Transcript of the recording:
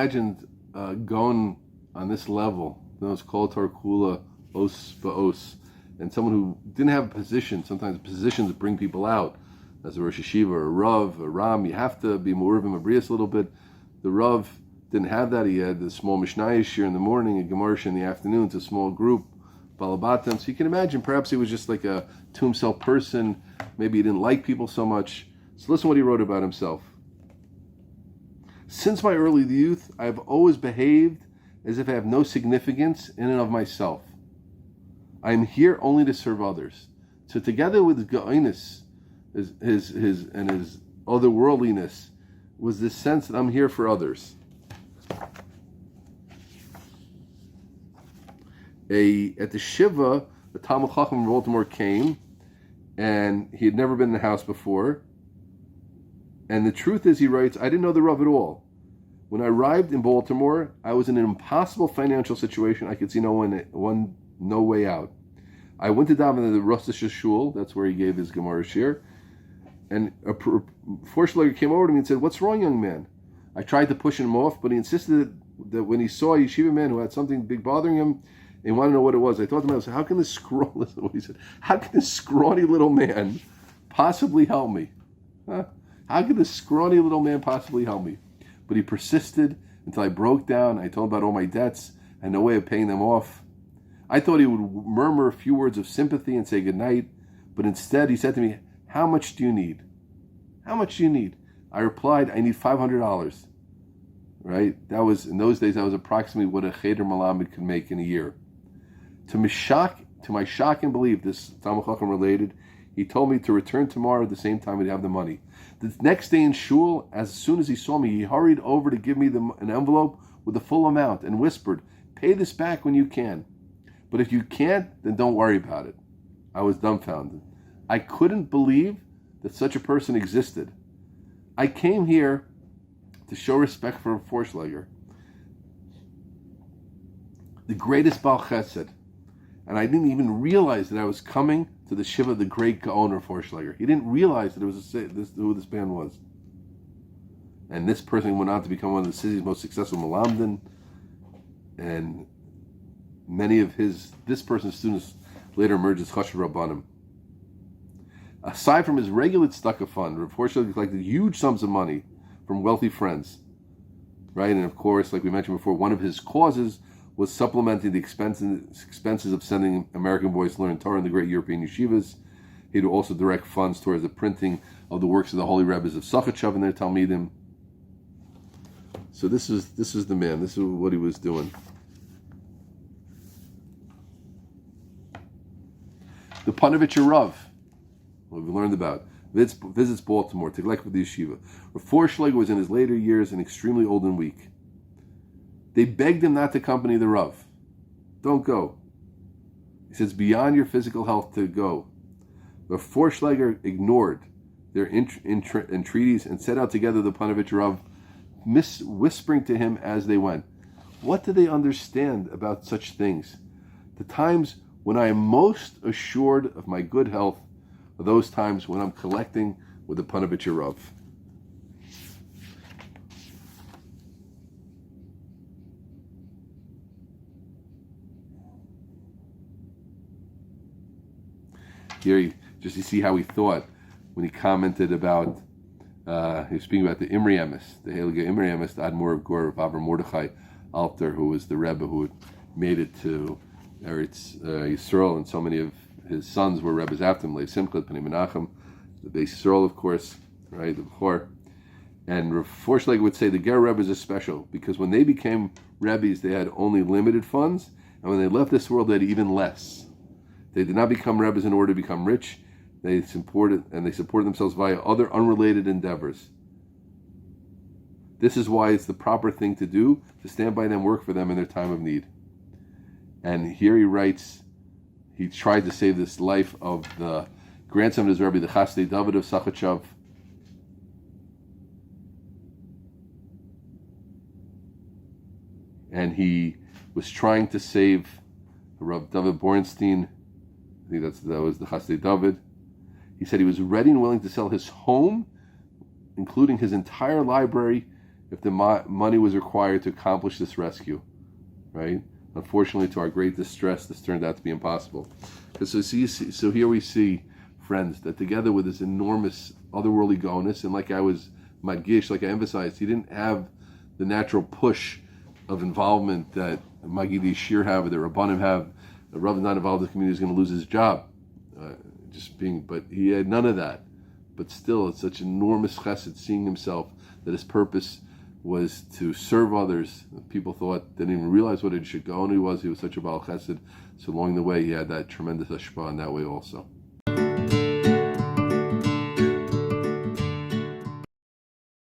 imagined going on this level, those kol kula os ba'os, and someone who didn't have a position. Sometimes positions bring people out. As a Rosh Hashiva, or a Rav, a Ram, you have to be more of him, a Brias a little bit. The Rav didn't have that. He had the small Mishnah here in the morning, a Gemara in the afternoon. It's a small group, Balabatim. So you can imagine, perhaps he was just like a to himself person. Maybe he didn't like people so much. So listen what he wrote about himself. Since my early youth, I have always behaved as if I have no significance in and of myself. I am here only to serve others. So together with Ga'inus, his otherworldliness, was this sense that I'm here for others. At the Shiva, the Talmud Chacham in Baltimore came, and he had never been in the house before. And the truth is, he writes, I didn't know the Rav at all. When I arrived in Baltimore, I was in an impossible financial situation. I could see no way out. I went to daven in the Rosh Shul. That's where he gave his Gemara shir. And a Forshlager came over to me and said, "What's wrong, young man?" I tried to push him off, but he insisted that when he saw a yeshiva man who had something big bothering him, and wanted to know what it was, I thought to myself, how can this listen to what he said, how can this scrawny little man possibly help me? Huh? How could this scrawny little man possibly help me? But he persisted until I broke down. I told him about all my debts and no way of paying them off. I thought he would murmur a few words of sympathy and say goodnight, but instead he said to me, "How much do you need? How much do you need?" I replied, "I need $500. Right? That was, in those days, that was approximately what a Cheder Malamed could make in a year. To my shock and belief, this Talmud Chacham related, he told me to return tomorrow at the same time he'd have the money. The next day in shul, as soon as he saw me, he hurried over to give me an envelope with the full amount and whispered, "Pay this back when you can. But if you can't, then don't worry about it." I was dumbfounded. I couldn't believe that such a person existed. I came here to show respect for Forshlager, the greatest Baal Chesed, and I didn't even realize that I was coming to the Shiva of the great Gaon of Forshlager. He didn't realize that it was who this man was. And this person went on to become one of the city's most successful Malamdin, and many of this person's students later emerged as Chashuv Rabbanim. Aside from his regular tzedakah fund, Rav Forshlager collected huge sums of money from wealthy friends, right? And of course, like we mentioned before, one of his causes was supplementing the expenses of sending American boys to learn Torah in the great European yeshivas. He'd also direct funds towards the printing of the works of the holy rebbes of Sachachav and their Talmidim. So this is the man. This is what he was doing. The Panovich Rav, what we learned about, visits Baltimore to collect with the yeshiva. Rav Forshlager was in his later years and extremely old and weak. They begged him not to accompany the Rav. Don't go. He says, beyond your physical health to go. Rav Forshlager ignored their entreaties and set out together the Panovich Rav, whispering to him as they went, "What do they understand about such things? The times when I am most assured of my good health are those times when I'm collecting with the Panovich Rav." Here, you see how he thought when he commented about, he was speaking about the Imri Emes, the Heilige Imri Emes, the Admor of Gur of Avram Mordechai Alter, who was the Rebbe who had made it to Eretz Yisrael, and so many of his sons were Rebbes after him, Lev Simcha, Pnei Menachem, the Beis Yisrael, of course, right, the Bechor. And Rav Forshlager would say the Ger Rebbes are special because when they became Rebbes, they had only limited funds, and when they left this world, they had even less. They did not become Rebbes in order to become rich. They supported themselves via other unrelated endeavors. This is why it's the proper thing to do, to stand by them, work for them in their time of need. And here he writes, he tried to save this life of the grandson of his Rebbe, the Chasdei David of Sachachav. And he was trying to save Rav David Bornstein. I think that was the Chasdei David. He said he was ready and willing to sell his home, including his entire library, if the money was required to accomplish this rescue, right? Unfortunately, to our great distress, this turned out to be impossible. So here we see, friends, that together with this enormous otherworldly gonus, and like I was magish, like I emphasized, he didn't have the natural push of involvement that Magidi Shir have, or the Rabbanim have. The Rav is not involved in the community is going to lose his job. But he had none of that. But still, it's such enormous chesed, seeing himself that his purpose was to serve others. People didn't even realize what it should go, and he was such a Baal Chesed. So along the way, he had that tremendous hashpah in that way also.